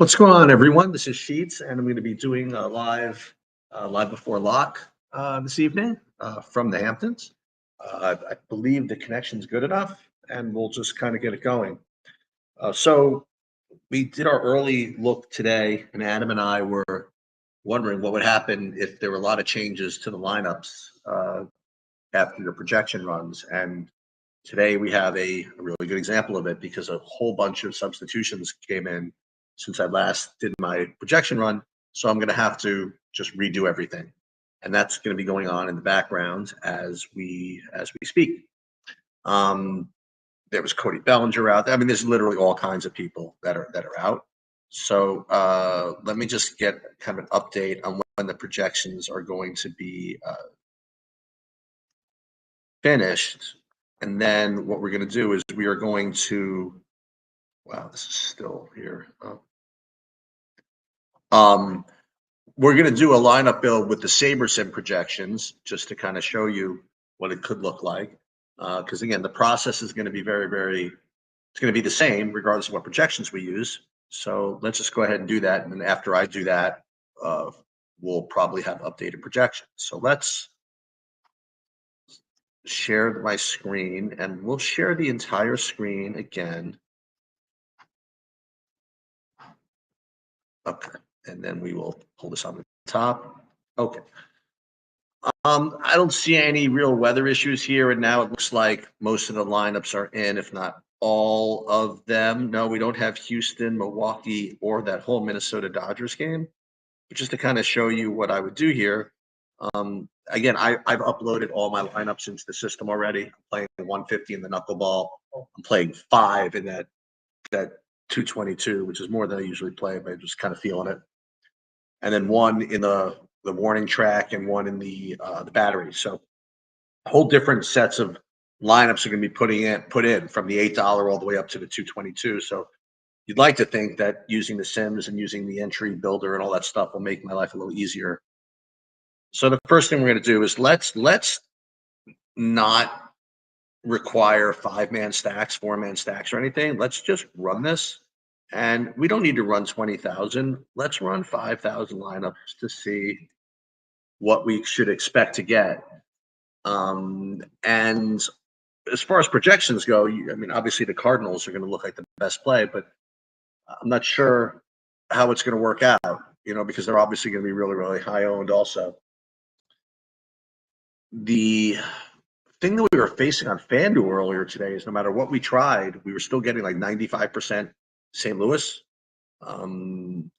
What's going on, everyone? This is Sheets, and I'm going to be doing a live before lock this evening from the Hamptons. I believe the connection's good enough, and we'll just kind of get it going. So we did our early look today, and Adam and I were wondering what would happen if there were a lot of changes to the lineups after the projection runs. And today we have a really good example of it because a whole bunch of substitutions came in since I last did my projection run. So I'm going to have to just redo everything. And that's going to be going on in the background as we speak. There was Cody Bellinger out there. I mean, there's literally all kinds of people that are out. So let me just get kind of an update on when the projections are going to be finished. And then what we're going to do is we are going to, wow, this is still here. We're going to do a lineup build with the SaberSim projections just to kind of show you what it could look like. Because again, the process is going to be it's going to be the same regardless of what projections we use. So let's just go ahead and do that. And then after I do that, we'll probably have updated projections. So let's share my screen, and we'll share the entire screen again. Okay, and then we will pull this on the top. Okay. I don't see any real weather issues here, and now it looks like most of the lineups are in, if not all of them. No, we don't have Houston, Milwaukee, or that whole Minnesota Dodgers game. But just to kind of show you what I would do here, again, I've uploaded all my lineups into the system already. I'm playing 150 in the knuckleball. I'm playing 5 in that 222, which is more than I usually play, but I'm just kind of feeling it. And then 1 in the warning track and 1 in the battery. So whole different sets of lineups are going to be put in from the $8 all the way up to the 222. So you'd like to think that using the Sims and using the entry builder and all that stuff will make my life a little easier. So the first thing we're going to do is let's not require 5-man stacks, 4-man stacks, or anything. Let's just run this. And we don't need to run 20,000. Let's run 5,000 lineups to see what we should expect to get. And as far as projections go, I mean, obviously the Cardinals are going to look like the best play, but I'm not sure how it's going to work out, because they're obviously going to be really, really high owned also. The thing that we were facing on FanDuel earlier today is no matter what we tried, we were still getting like 95% St. Louis. And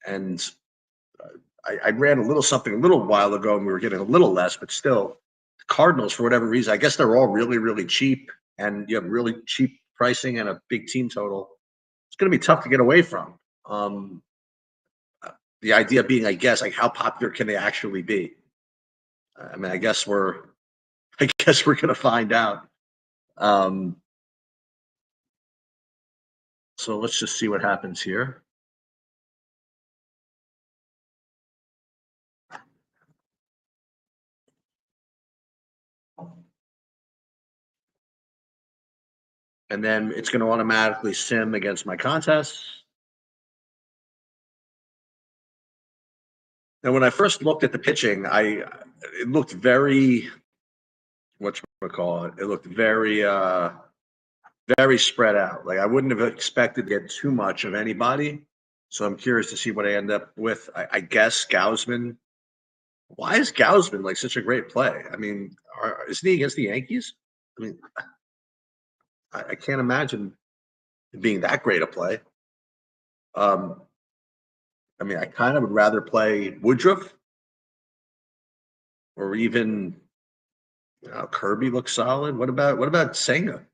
I ran a little while ago, and we were getting a little less, but still, the Cardinals, for whatever reason, I guess they're all really, really cheap, and you have really cheap pricing and a big team total. It's going to be tough to get away from. The idea being, I guess, like how popular can they actually be? I mean, I guess we're going to find out. So let's just see what happens here. And then it's going to automatically sim against my contests. Now, when I first looked at the pitching, it looked very, whatchamacallit, it looked very, very spread out. Like I wouldn't have expected to get too much of anybody. So I'm curious to see what I end up with. I guess Gausman. Why is Gausman like such a great play? I mean, isn't he against the Yankees? I mean, I can't imagine it being that great a play. I mean, I kind of would rather play Woodruff or even Kirby looks solid. What about Senga?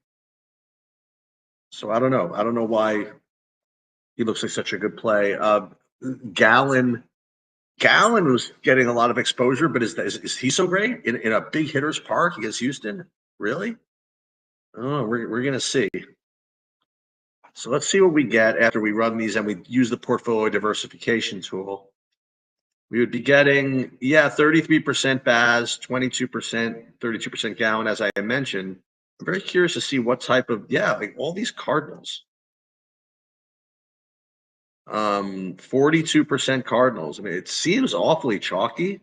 So I don't know. I don't know why he looks like such a good play. Gallen was getting a lot of exposure, but is he so great in a big hitters park against Houston? Really? Oh, we're gonna see. So let's see what we get after we run these and we use the portfolio diversification tool. We would be getting, 33% Baz, 22%, 32% Gowan, as I mentioned. I'm very curious to see what type of, like all these Cardinals. 42% Cardinals. I mean, it seems awfully chalky,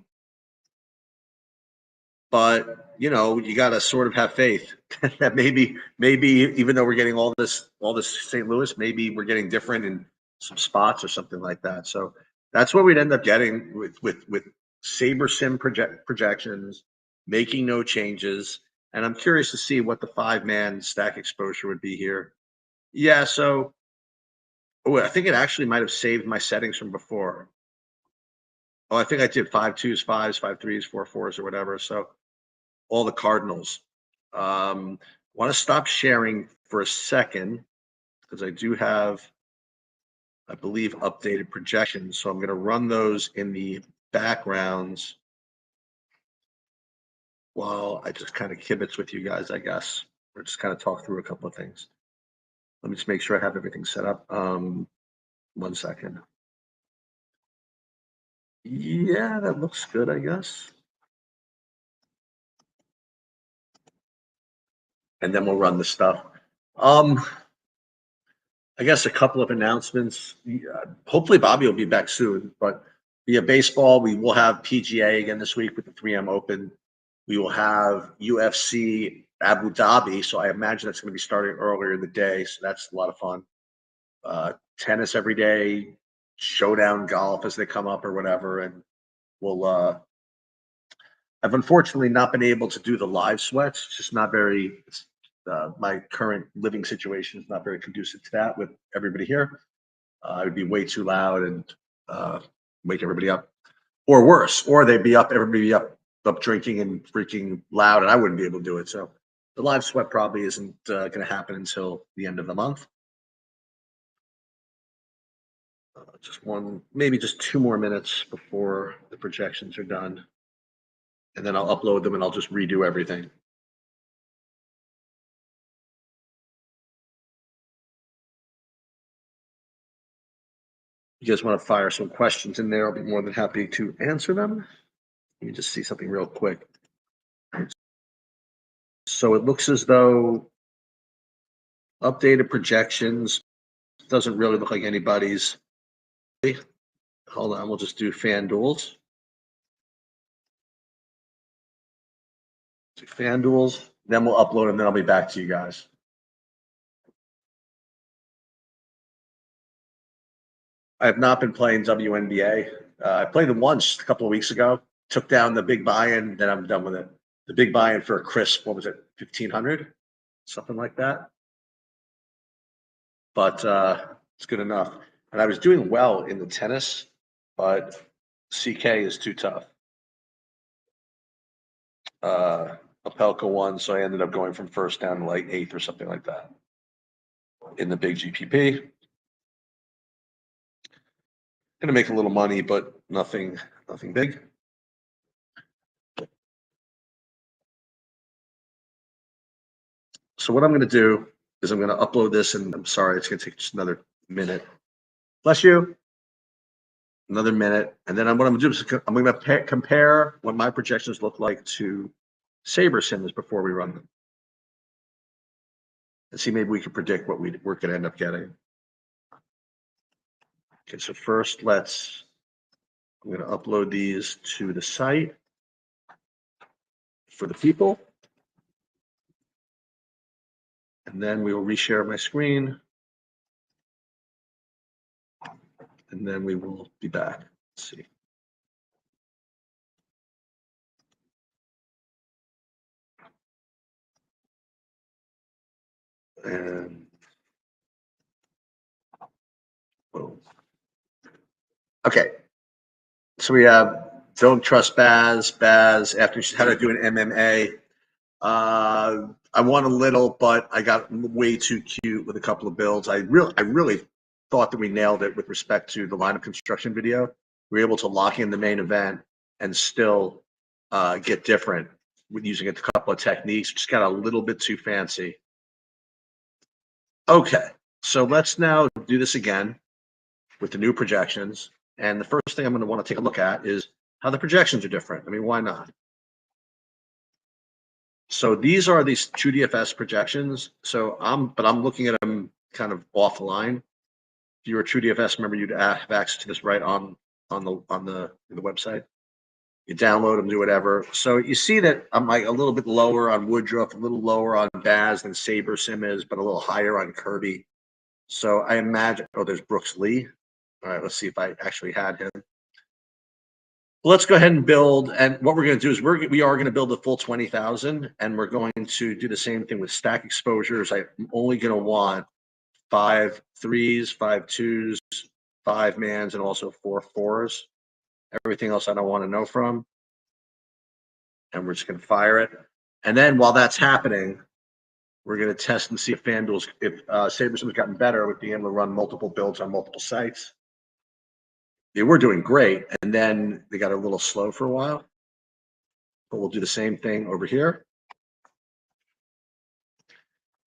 but you got to sort of have faith that maybe even though we're getting all this St. Louis, maybe we're getting different in some spots or something like that. So that's what we'd end up getting with Saber Sim projections, making no changes. And I'm curious to see what the 5-man stack exposure would be here. Yeah, so I think it actually might have saved my settings from before. Oh, I think I did 5 2s, 5s, 5 3s, 4 4s, or whatever. So all the Cardinals. Want to stop sharing for a second because I do have, I believe, updated projections. So I'm going to run those in the backgrounds while I just kind of kibitz with you guys, I guess, or just kind of talk through a couple of things. Let me just make sure I have everything set up. 1 second. Yeah, that looks good, I guess. And then we'll run the stuff. I guess a couple of announcements. Hopefully Bobby will be back soon, but via baseball, we will have PGA again this week with the 3M Open. We will have UFC Abu Dhabi, so I imagine that's going to be starting earlier in the day, so that's a lot of fun. Tennis every day, showdown golf as they come up or whatever, and we'll I've unfortunately not been able to do the live sweats. It's just not very. My current living situation is not very conducive to that with everybody here. It would be way too loud and wake everybody up, or worse, or they'd be up, everybody be up drinking and freaking loud, and I wouldn't be able to do it. So the live sweat probably isn't going to happen until the end of the month. Maybe just 2 more minutes before the projections are done, and then I'll upload them and I'll just redo everything. You guys want to fire some questions in there, I'll be more than happy to answer them. Let me just see something real quick. So it looks as though updated projections doesn't really look like anybody's. Hold on, we'll just do FanDuels. Do FanDuels, then we'll upload them, then I'll be back to you guys. I have not been playing WNBA. I played it once a couple of weeks ago. Took down the big buy-in, then I'm done with it. The big buy-in for a crisp, what was it, 1,500, something like that. But it's good enough. And I was doing well in the tennis, but CK is too tough. Opelka won, so I ended up going from first down to like 8th or something like that in the big GPP. Gonna make a little money, but nothing big. So what I'm gonna do is I'm gonna upload this, and I'm sorry, it's gonna take just another minute. Bless you. Another minute, and then what I'm gonna do is I'm gonna compare what my projections look like to Saber Sims before we run them, and see maybe we can predict what we're gonna end up getting. Okay, so first I'm gonna upload these to the site for the people. And then we will reshare my screen. And then we will be back. Let's see. And boom. Okay. So we have Don't Trust Baz after how to do an MMA. I won a little, but I got way too cute with a couple of builds. I really thought that we nailed it with respect to the lineup construction video. We were able to lock in the main event and still get different with using a couple of techniques. Just got a little bit too fancy. Okay, so let's now do this again with the new projections. And the first thing I'm going to want to take a look at is how the projections are different. I mean, why not? So these are these TrueDFS projections. So I'm looking at them kind of offline. If you're a TrueDFS member, you'd have access to this right on the website. You download them, do whatever. So you see that I'm like a little bit lower on Woodruff, a little lower on Baz than Saber Sim is, but a little higher on Kirby. So I imagine, oh, there's Brooks Lee. All right, let's see if I actually had him. Let's go ahead and build. And what we're going to do is we are going to build the full 20,000, and we're going to do the same thing with stack exposures. I'm only going to want 5 threes, 5 twos, 5 mans, and also 4 fours. Everything else I don't want to know from. And we're just going to fire it. And then while that's happening, we're going to test and see if FanDuel's, if SaberSim's gotten better with being able to run multiple builds on multiple sites. They were doing great, and then they got a little slow for a while. But we'll do the same thing over here.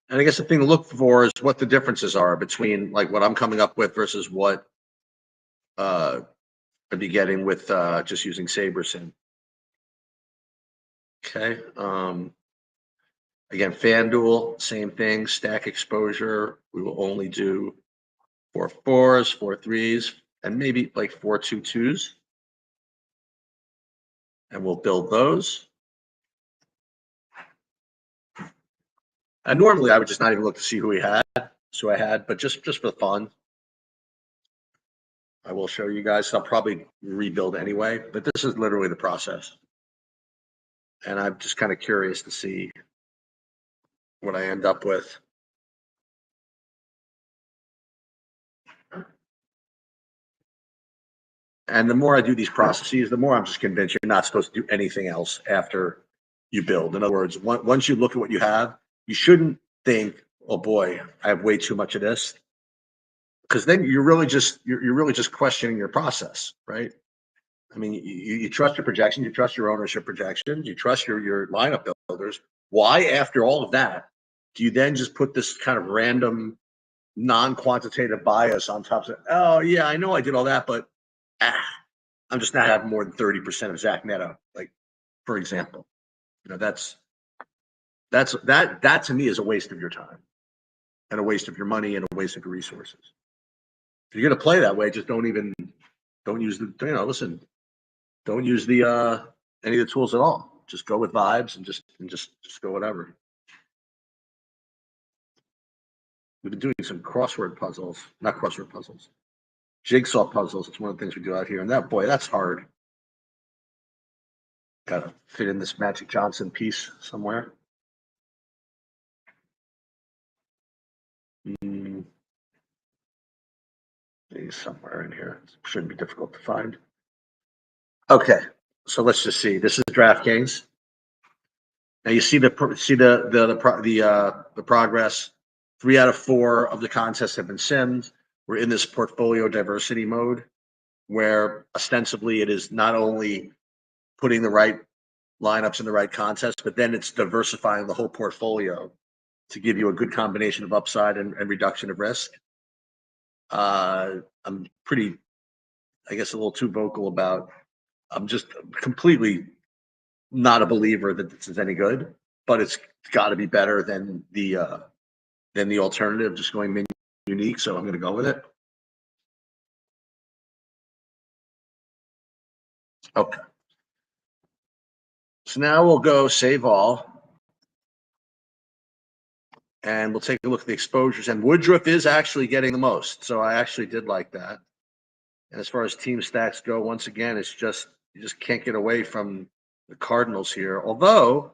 And I guess the thing to look for is what the differences are between like what I'm coming up with versus what I'd be getting with just using SaberSim. Okay. Again, FanDuel, same thing. Stack exposure. We will only do 4 fours, 4 threes, and maybe like 4 2 twos. And we'll build those. And normally I would just not even look to see who we had. So I had, but just for fun, I will show you guys. I'll probably rebuild anyway, but this is literally the process. And I'm just kind of curious to see what I end up with. And the more I do these processes, the more I'm just convinced you're not supposed to do anything else after you build. In other words, once you look at what you have, you shouldn't think, oh boy, I have way too much of this. Because then you're really just questioning your process, right? I mean, you trust your projections, you trust your ownership projections, you trust your lineup builders. Why, after all of that, do you then just put this kind of random non-quantitative bias on top of it? Oh yeah, I know I did all that, but I'm just not having more than 30% of Zach Neto, like, for example. You know, that to me is a waste of your time and a waste of your money and a waste of your resources. If you're gonna play that way, just don't use the, listen, don't use the any of the tools at all. Just go with vibes and just go whatever. We've been doing some jigsaw puzzles. It's one of the things we do out here, and that's hard. Got to fit in this Magic Johnson piece somewhere. Maybe somewhere in here. It shouldn't be difficult to find. Okay, so let's just see. This is DraftKings. Now you see the progress. 3 out of 4 of the contests have been simmed. We're in this portfolio diversity mode, where ostensibly it is not only putting the right lineups in the right contest, but then it's diversifying the whole portfolio to give you a good combination of upside and reduction of risk. I'm pretty, I guess, a little too vocal about. I'm just completely not a believer that this is any good, but it's got to be better than the alternative, just going menu unique. So I'm going to go with it. Okay. So now we'll go save all. And we'll take a look at the exposures. And Woodruff is actually getting the most. So I actually did like that. And as far as team stacks go, once again, it's just, you just can't get away from the Cardinals here. Although,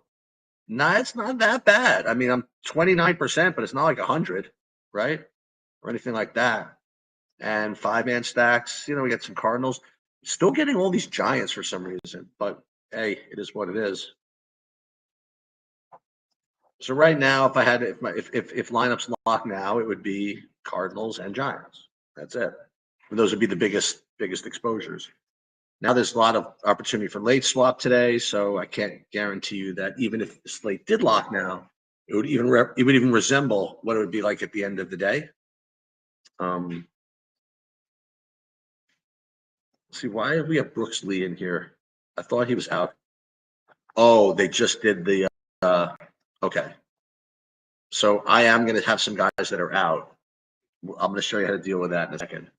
it's not that bad. I mean, I'm 29%, but it's not like 100, right? Or anything like that. And 5-man stacks, we got some Cardinals. Still getting all these Giants for some reason. But, hey, it is what it is. So right now, if I had if lineups lock now, it would be Cardinals and Giants. That's it. And those would be the biggest exposures. Now there's a lot of opportunity for late swap today, so I can't guarantee you that even if the slate did lock now, it would even resemble what it would be like at the end of the day. See, why have we have Brooks Lee in here? I thought he was out. Oh, they just did the okay. So I am going to have some guys that are out. I'm going to show you how to deal with that in a second.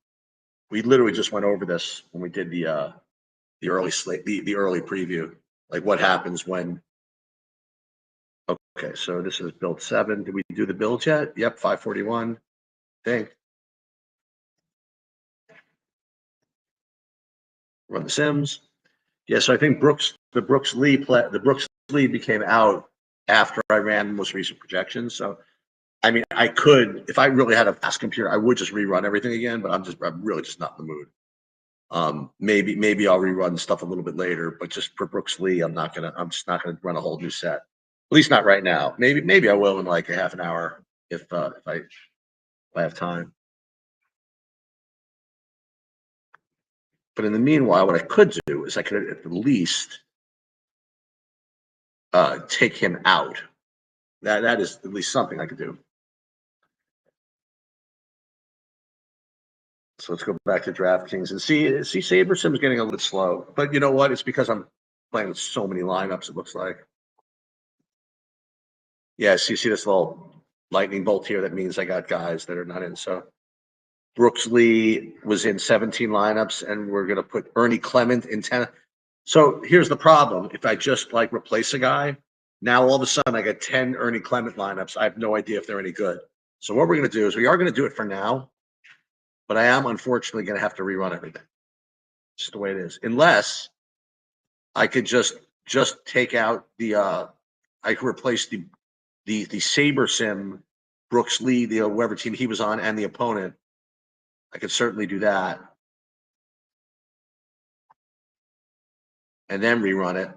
We literally just went over this when we did the early slate, the early preview, like what happens when. Okay, so this is build 7. Did we do the build yet? Yep, 541. I think. Run the Sims. Yeah, so I think the Brooks Lee became out after I ran the most recent projections. So I mean, I could, if I really had a fast computer, I would just rerun everything again, but I'm really just not in the mood. Maybe I'll rerun stuff a little bit later, but just for Brooks Lee, I'm just not gonna run a whole new set. At least not right now. Maybe I will in like a half an hour if I have time. But in the meanwhile, what I could do is I could at least take him out. That is at least something I could do. So let's go back to DraftKings and see SaberSim's getting a little bit slow. But you know what? It's because I'm playing with so many lineups, it looks like. Yeah, so you see this little lightning bolt here? That means I got guys that are not in. So Brooks Lee was in 17 lineups, and we're going to put Ernie Clement in 10. So here's the problem. If I just like replace a guy, now all of a sudden I got 10 Ernie Clement lineups. I have no idea if they're any good. So what we're going to do is we are going to do it for now, but I am unfortunately going to have to rerun everything. Just the way it is. Unless I could just take out I could replace the SaberSim Brooks Lee, whoever team he was on, and the opponent. I could certainly do that. And then rerun it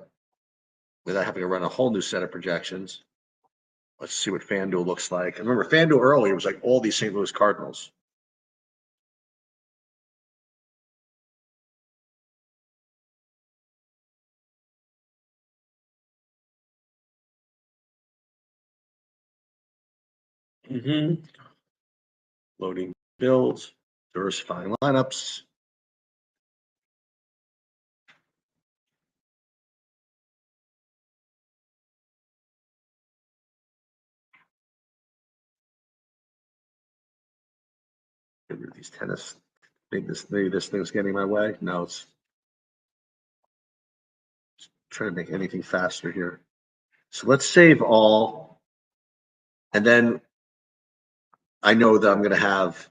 without having to run a whole new set of projections. Let's see what FanDuel looks like. I remember FanDuel earlier was like all these St. Louis Cardinals. Loading builds, diversifying lineups. Get rid of these tennis. Maybe this thing's getting my way. No, it's trying to make anything faster here. So let's save all. And then I know that I'm going to have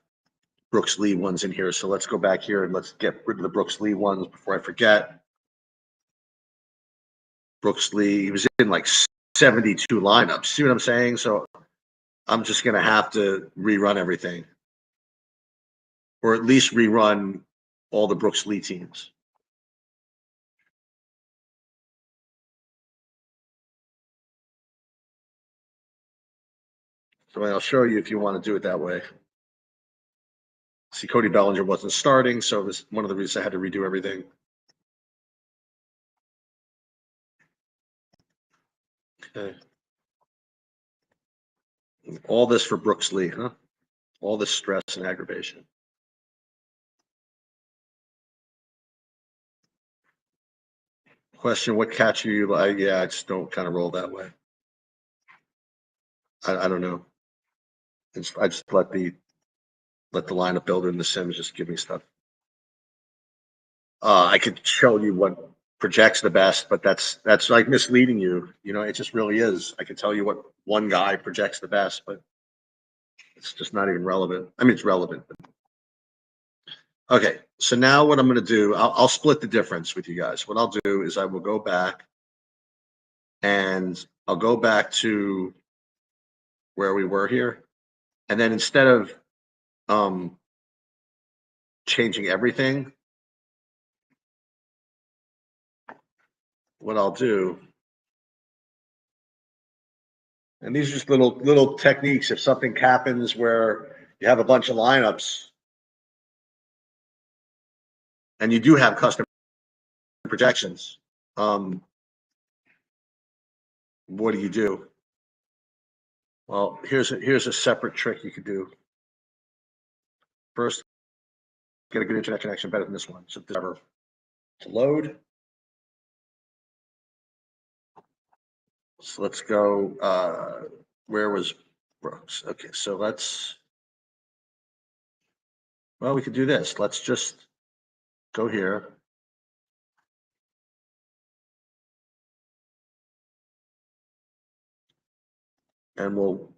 Brooks Lee ones in here. So let's go back here and let's get rid of the Brooks Lee ones before I forget. Brooks Lee, he was in like 72 lineups. See what I'm saying? So I'm just going to have to rerun everything, or at least rerun all the Brooks Lee teams. So I'll show you if you want to do it that way. See, Cody Bellinger wasn't starting, so it was one of the reasons I had to redo everything. Okay. All this for Brooks Lee, huh? All this stress and aggravation. Question, what catcher you like? Yeah, I just don't kind of roll that way. I don't know. I just let the lineup builder in the Sims just give me stuff. I could show you what projects the best, but that's like misleading you. You know, it just really is. I could tell you what one guy projects the best, but it's just not even relevant. I mean, it's relevant. But... Okay, so now what I'm going to do, I'll split the difference with you guys. What I'll do is I will go back and I'll go back to where we were here. And then instead of changing everything, what I'll do, and these are just little techniques. If something happens where you have a bunch of lineups and you do have custom projections, what do you do? Well, here's a separate trick you could do. First, get a good internet connection better than this one. So ever to load. So let's go. Where was Brooks? Okay, so let's Well, we could do this. Let's just go here. And we'll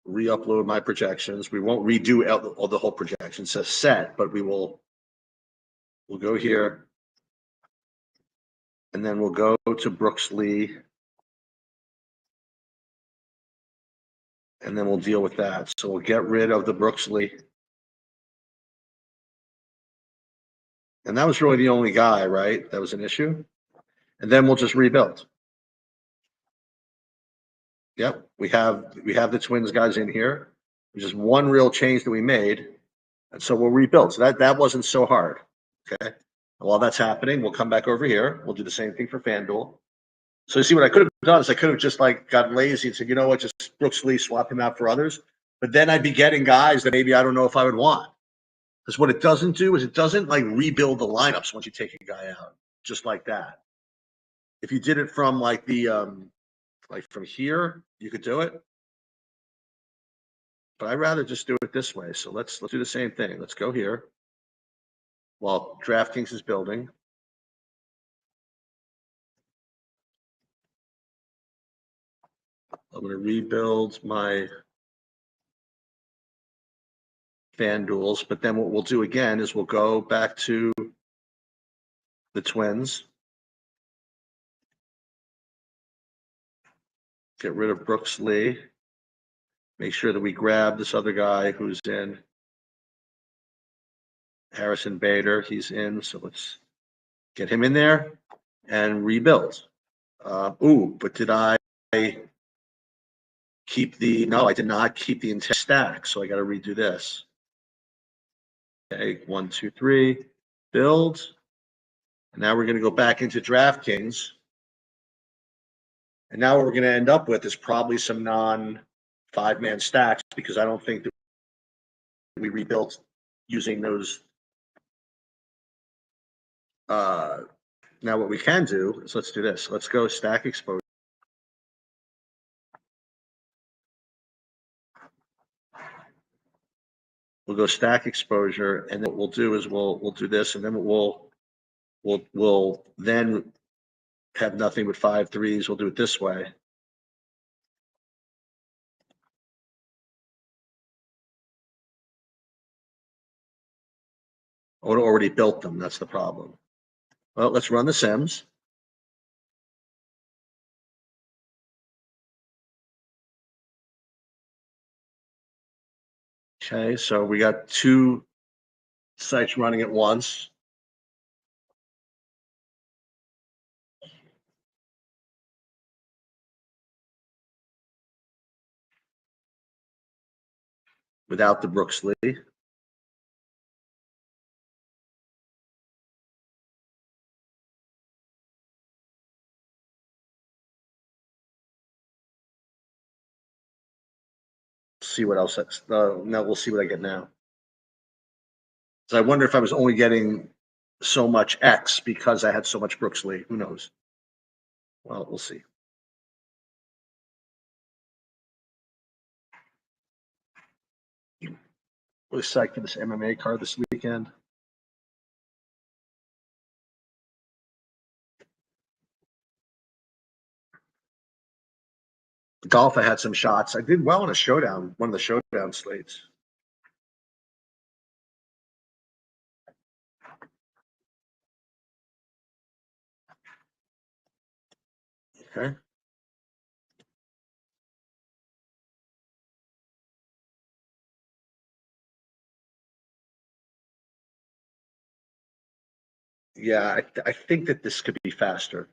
re-upload my projections. We won't redo all the whole projection. It says set, but we'll go here. And then we'll go to Brooks Lee. And then we'll deal with that. So we'll get rid of the Brooks Lee. And that was really the only guy, right? That was an issue. And then we'll just rebuild. Yep, we have the Twins guys in here. There's just one real change that we made, and so we'll rebuild. So that wasn't so hard. Okay. And while that's happening, we'll come back over here. We'll do the same thing for FanDuel. So you see what I could have done is I could have just like gotten lazy and said, you know what, just Brooks Lee, swap him out for others. But then I'd be getting guys that maybe I don't know if I would want. Because what it doesn't do is it doesn't like rebuild the lineups once you take a guy out, just like that. If you did it from like from here, you could do it. But I'd rather just do it this way. So let's do the same thing. Let's go here while DraftKings is building. I'm going to rebuild my FanDuels, but then what we'll do again is we'll go back to the Twins. Get rid of Brooks Lee. Make sure that we grab this other guy who's in. Harrison Bader, he's in. So let's get him in there and rebuild. But did I keep the, no, I did not keep the entire stack. So I got to redo this. Okay, 1, 2, 3, build. And now we're going to go back into DraftKings. And now what we're going to end up with is probably some non-5-man stacks because I don't think that we rebuilt using those. Now what we can do is let's do this. Let's go stack exposure. We'll go stack exposure, and then what we'll do is we'll do this, and then we'll then have nothing but 5 threes. We'll do it this way. I would have already built them. That's the problem. Well, let's run the Sims. Okay, so we got 2 sites running at once. Without the Brooks Lee. See what else. Now we'll see what I get now. So I wonder if I was only getting so much X because I had so much Brooks Lee. Who knows? Well, we'll see. Really psyched for this MMA card this weekend. Golf, I had some shots. I did well in a showdown, one of the showdown slates. Okay. Yeah, I think that this could be faster.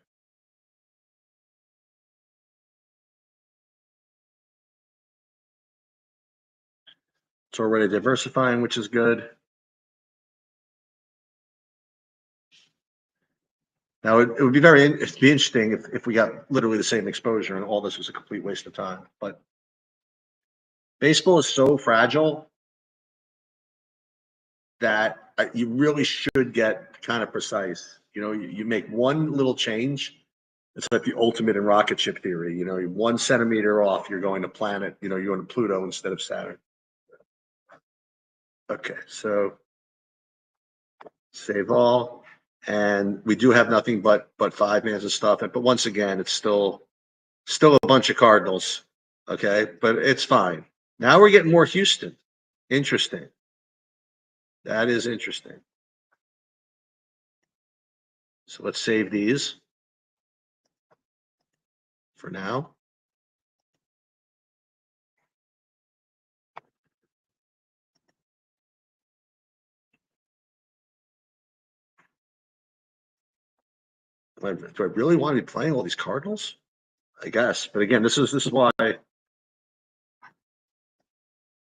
It's already diversifying, which is good. Now, it would be it'd be interesting if we got literally the same exposure and all this was a complete waste of time. But baseball is so fragile that you really should get kind of precise. You know, you make one little change. It's like the ultimate in rocket ship theory. You know, 1 centimeter off, you're going to planet. You know, you're going to Pluto instead of Saturn. Okay, so save all. And we do have nothing but 5 mans of stuff. But once again, it's still a bunch of Cardinals. Okay, but it's fine. Now we're getting more Houston. Interesting. That is interesting. So let's save these for now. Do I really want to be playing all these Cardinals? I guess. But again, this is why you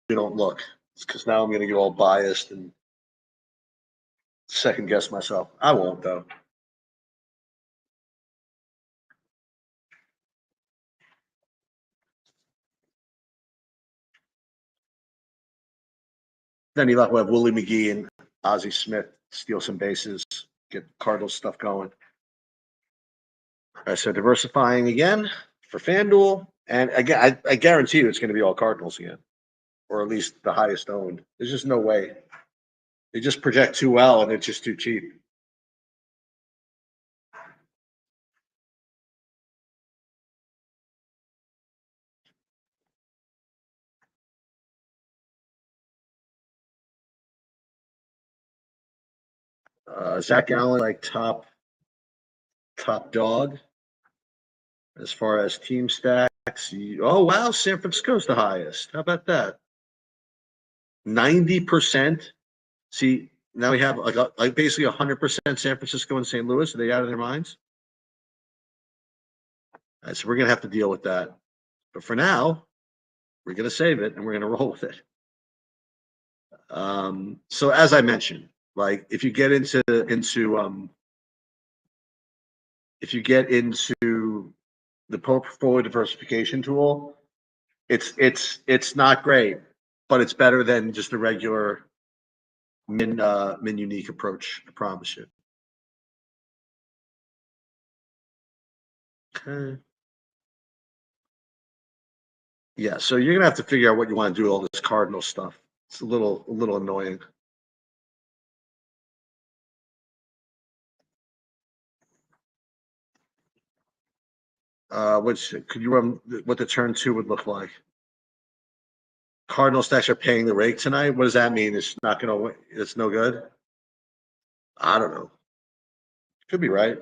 don't look. It's because now I'm going to get all biased and second guess myself. I won't though. Then you will have Willie McGee and Ozzie Smith steal some bases, get Cardinals stuff going. All right, so diversifying again for FanDuel. And again, I guarantee you it's going to be all Cardinals again, or at least the highest owned. There's just no way. They just project too well and it's just too cheap. Zach Allen, like top dog as far as team stacks. Oh, wow. San Francisco's the highest. How about that? 90%. See, now we have like basically 100% San Francisco and St. Louis. Are they out of their minds? All right, so we're going to have to deal with that. But for now, we're going to save it and we're going to roll with it. So as I mentioned, like if you get into the portfolio diversification tool, it's not great, but it's better than just the regular min unique approach. I promise you. Okay. Yeah, so you're gonna have to figure out what you want to do with all this Cardinal stuff. It's a little annoying. Could you run what the turn 2 would look like? Cardinal stacks are paying the rake tonight. What does that mean? It's not gonna. It's no good. I don't know. Could be right.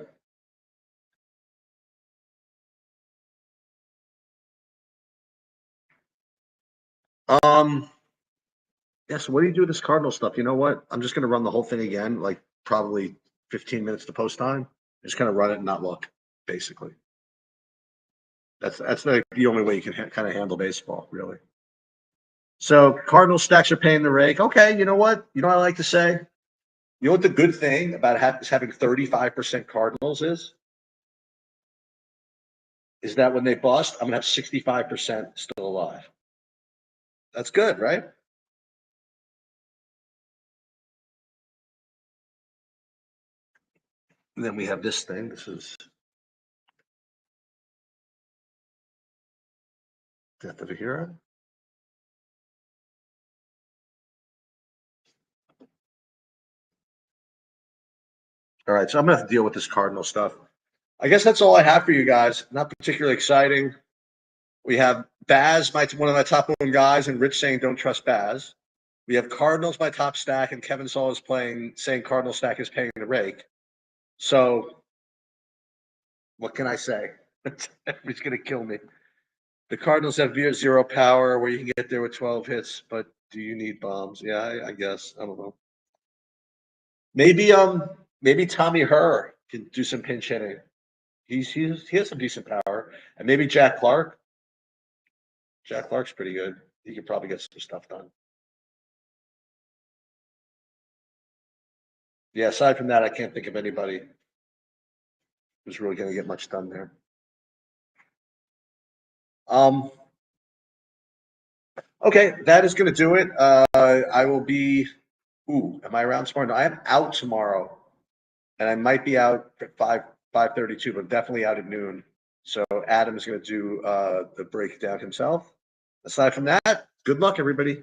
Yeah, so what do you do with this Cardinal stuff? You know what? I'm just gonna run the whole thing again, like probably 15 minutes to post time. Just kind of run it and not look, basically. That's the only way you can kind of handle baseball, really. So Cardinal stacks are paying the rake. Okay, you know what? You know what I like to say? You know what the good thing about having 35% Cardinals is that when they bust, I'm gonna have 65% still alive. That's good, right? And then we have this thing. This is Death of a Hero. All right, so I'm gonna have to deal with this Cardinal stuff. I guess that's all I have for you guys. Not particularly exciting. We have Baz, one of my top owned guys, and Rich saying don't trust Baz. We have Cardinals, my top stack, and Kevin Saul is saying Cardinal stack is paying the rake. So what can I say? He's gonna kill me. The Cardinals have zero power where you can get there with 12 hits, but do you need bombs? Yeah, I guess. I don't know. Maybe Tommy Herr can do some pinch hitting. He has some decent power, and maybe Jack Clark. Jack Clark's pretty good. He could probably get some stuff done. Yeah, aside from that, I can't think of anybody who's really going to get much done there. Okay, that is going to do it. I will be. Ooh, am I around tomorrow? No, I am out tomorrow, and I might be out at 5:32, but definitely out at noon. So Adam's going to do the breakdown himself. Aside from that, good luck, everybody.